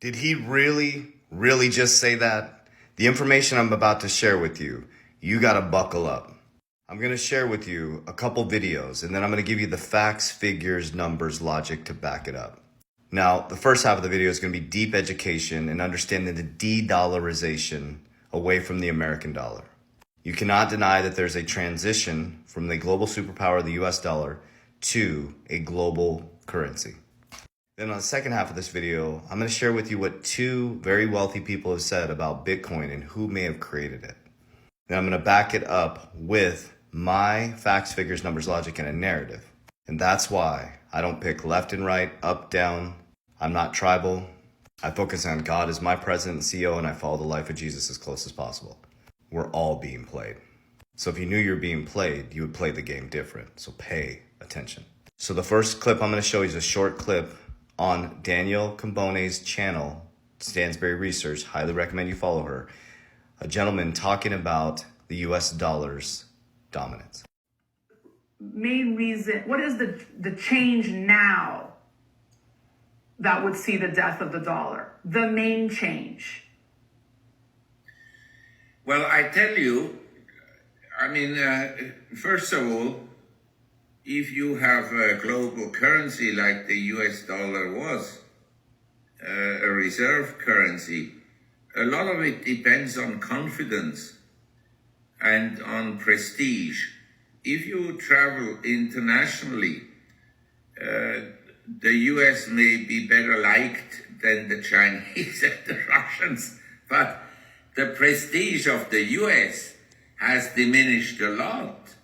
Did he really just say that? The information I'm about to share with you, you gotta buckle up. I'm gonna share with you a couple videos, and then I'm gonna give you the facts, figures, numbers, logic to back it up. Now, the first half of the video is gonna be deep education and understanding the de-dollarization away from the American dollar. You cannot deny that there's a transition from the global superpower, the US dollar, to a global currency. Then on the second half of this video, I'm going to share with you what two very wealthy people have said about Bitcoin and who may have created it. Then I'm going to back it up with my facts, figures, numbers, logic, and a narrative. And that's why I don't pick left and right, up, down. I'm not tribal. I focus on God as my president and CEO, and I follow the life of Jesus as close as possible. We're all being played. So if you knew you're being played, you would play the game different. So pay attention. So the first clip I'm going to show you is a short clip on Danielle Cambone's channel, Stansberry Research. Highly recommend you follow her. A gentleman talking about the US dollar's dominance. Main reason, what is the change now that would see the death of the dollar? The main change. Well, I tell you, first of all, if you have a global currency like the US dollar was, a reserve currency, a lot of it depends on confidence and on prestige. If you travel internationally, the US may be better liked than the Chinese and the Russians, but the prestige of the US has diminished a lot.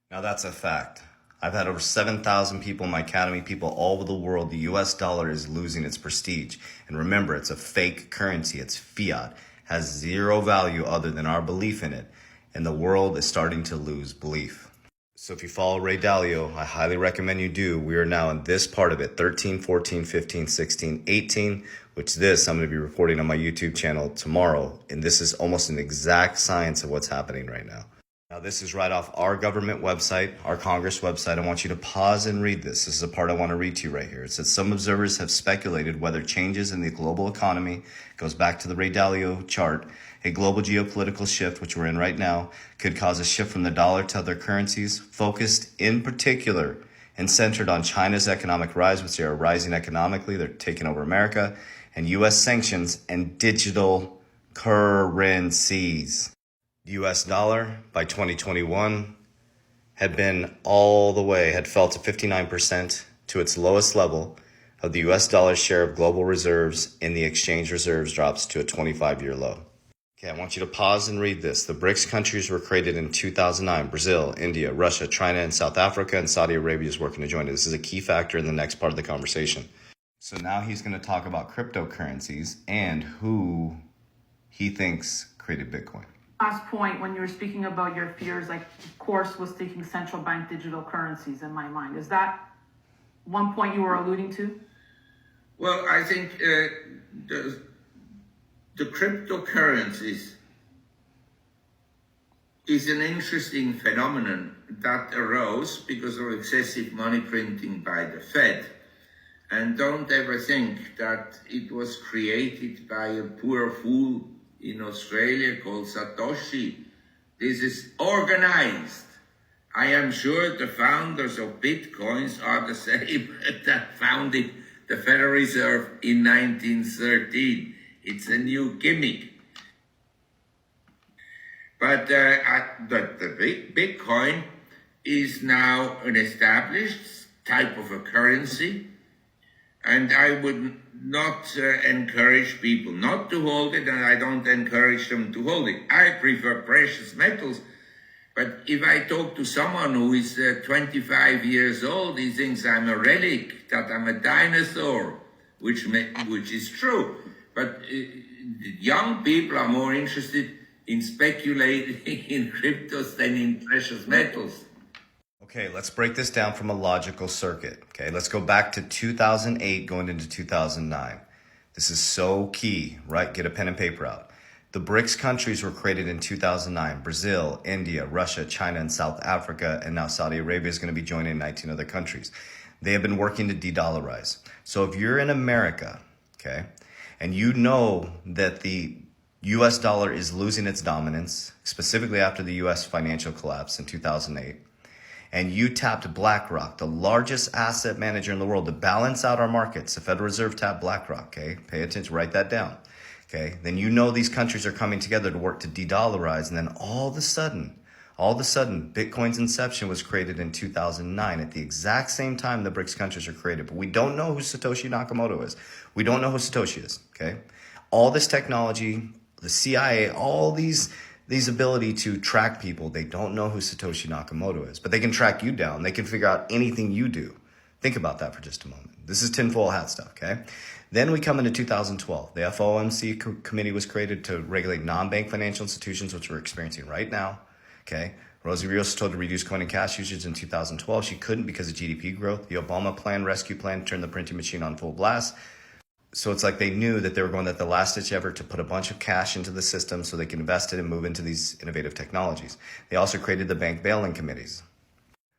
Now that's a fact. I've had over 7,000 people in my academy, people all over the world. The US dollar is losing its prestige. And remember, it's a fake currency. It's fiat. Has zero value other than our belief in it. And the world is starting to lose belief. So if you follow Ray Dalio, I highly recommend you do. We are now in this part of it, 13, 14, 15, 16, 18, which this I'm going to be reporting on my YouTube channel tomorrow. And this is almost an exact science of what's happening right now. Now, this is right off our government website, our Congress website. I want you to pause and read this. This is a part I want to read to you right here. It says, some observers have speculated whether changes in the global economy, goes back to the Ray Dalio chart, a global geopolitical shift, which we're in right now, could cause a shift from the dollar to other currencies, focused in particular and centered on China's economic rise, which they are rising economically. They're taking over America, and U.S. sanctions and digital currencies. The US dollar by 2021 had fell to 59% to its lowest level of the US dollar's share of global reserves in the exchange reserves drops to a 25-year low. Okay, I want you to pause and read this. The BRICS countries were created in 2009. Brazil, India, Russia, China, and South Africa, and Saudi Arabia is working to join it. This is a key factor in the next part of the conversation. So now he's going to talk about cryptocurrencies and who he thinks created Bitcoin. Last point, when you were speaking about your fears, of course, was thinking central bank digital currencies in my mind. Is that one point you were alluding to? Well, I think the cryptocurrencies is an interesting phenomenon that arose because of excessive money printing by the Fed. And don't ever think that it was created by a poor fool in Australia called Satoshi. This is organized. I am sure the founders of Bitcoins are the same that founded the Federal Reserve in 1913. It's a new gimmick. But the Bitcoin is now an established type of a currency, and I would not encourage people not to hold it, and I don't encourage them to hold it. I prefer precious metals, but if I talk to someone who is 25 years old, he thinks I'm a relic, that I'm a dinosaur, which is true. But young people are more interested in speculating in cryptos than in precious metals. Okay, let's break this down from a logical circuit. Okay, let's go back to 2008 going into 2009. This is so key, right? Get a pen and paper out. The BRICS countries were created in 2009. Brazil, India, Russia, China, and South Africa, and now Saudi Arabia is going to be joining 19 other countries. They have been working to de-dollarize. So if you're in America, okay, and you know that the US dollar is losing its dominance, specifically after the US financial collapse in 2008, and you tapped BlackRock, the largest asset manager in the world, to balance out our markets. The Federal Reserve tapped BlackRock, okay? Pay attention, write that down, okay? Then you know these countries are coming together to work to de-dollarize, and then all of a sudden, Bitcoin's inception was created in 2009 at the exact same time the BRICS countries are created. But we don't know who Satoshi Nakamoto is. We don't know who Satoshi is, okay? All this technology, the CIA, all these ability to track people, they don't know who Satoshi Nakamoto is. But they can track you down. They can figure out anything you do. Think about that for just a moment. This is tinfoil hat stuff, okay? Then we come into 2012. The FOMC committee was created to regulate non-bank financial institutions, which we're experiencing right now. Okay, Rosie Rios was told to reduce coin and cash usage in 2012. She couldn't because of GDP growth. The Obama rescue plan, turned the printing machine on full blast. So it's like they knew that they were going at the last ditch effort to put a bunch of cash into the system so they can invest it and move into these innovative technologies. They also created the bank bail-in committees.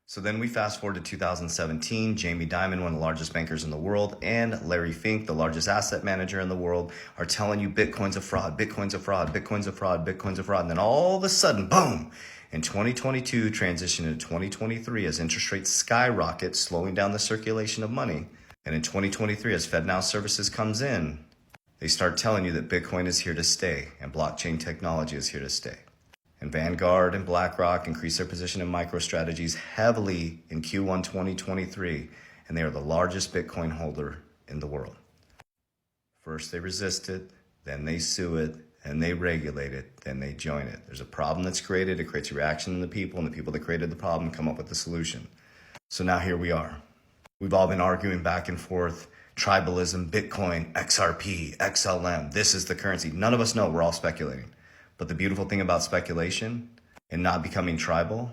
So then we fast forward to 2017. Jamie Dimon, one of the largest bankers in the world, and Larry Fink, the largest asset manager in the world, are telling you Bitcoin's a fraud, Bitcoin's a fraud, Bitcoin's a fraud, Bitcoin's a fraud. And then all of a sudden, boom, in 2022, transition into 2023 as interest rates skyrocket, slowing down the circulation of money. And in 2023, as FedNow Services comes in, they start telling you that Bitcoin is here to stay and blockchain technology is here to stay. And Vanguard and BlackRock increased their position in MicroStrategies heavily in Q1 2023, and they are the largest Bitcoin holder in the world. First they resist it, then they sue it, and they regulate it, then they join it. There's a problem that's created, it creates a reaction in the people, and the people that created the problem come up with the solution. So now here we are. We've all been arguing back and forth, tribalism, Bitcoin, XRP, XLM, this is the currency. None of us know, we're all speculating. But the beautiful thing about speculation and not becoming tribal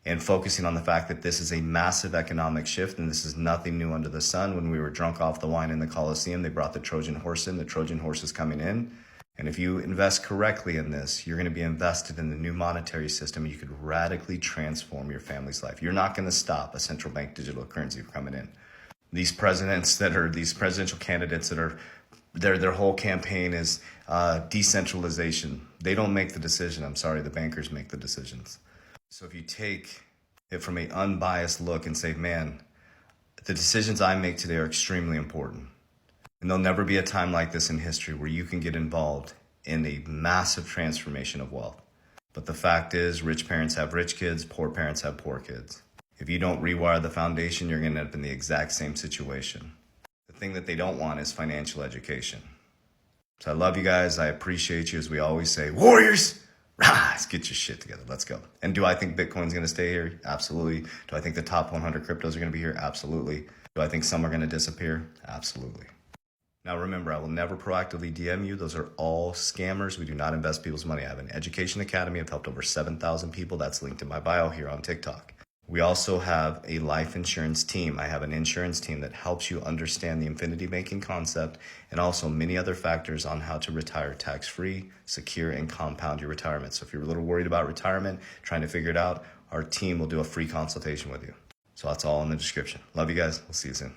and focusing on the fact that this is a massive economic shift and this is nothing new under the sun. When we were drunk off the wine in the Colosseum, they brought the Trojan horse in. The Trojan horse is coming in. And if you invest correctly in this, you're going to be invested in the new monetary system. You could radically transform your family's life. You're not going to stop a central bank digital currency from coming in. These presidential candidates that are, their whole campaign is decentralization. They don't make the decision. I'm sorry, the bankers make the decisions. So if you take it from an unbiased look and say, man, the decisions I make today are extremely important. And there'll never be a time like this in history where you can get involved in a massive transformation of wealth. But the fact is, rich parents have rich kids, poor parents have poor kids. If you don't rewire the foundation, you're going to end up in the exact same situation. The thing that they don't want is financial education. So I love you guys. I appreciate you. As we always say, warriors, rise, get your shit together. Let's go. And do I think Bitcoin's going to stay here? Absolutely. Do I think the top 100 cryptos are going to be here? Absolutely. Do I think some are going to disappear? Absolutely. Now remember, I will never proactively DM you. Those are all scammers. We do not invest people's money. I have an education academy. I've helped over 7,000 people. That's linked in my bio here on TikTok. We also have a life insurance team. I have an insurance team that helps you understand the infinity banking concept and also many other factors on how to retire tax-free, secure, and compound your retirement. So if you're a little worried about retirement, trying to figure it out, our team will do a free consultation with you. So that's all in the description. Love you guys. We'll see you soon.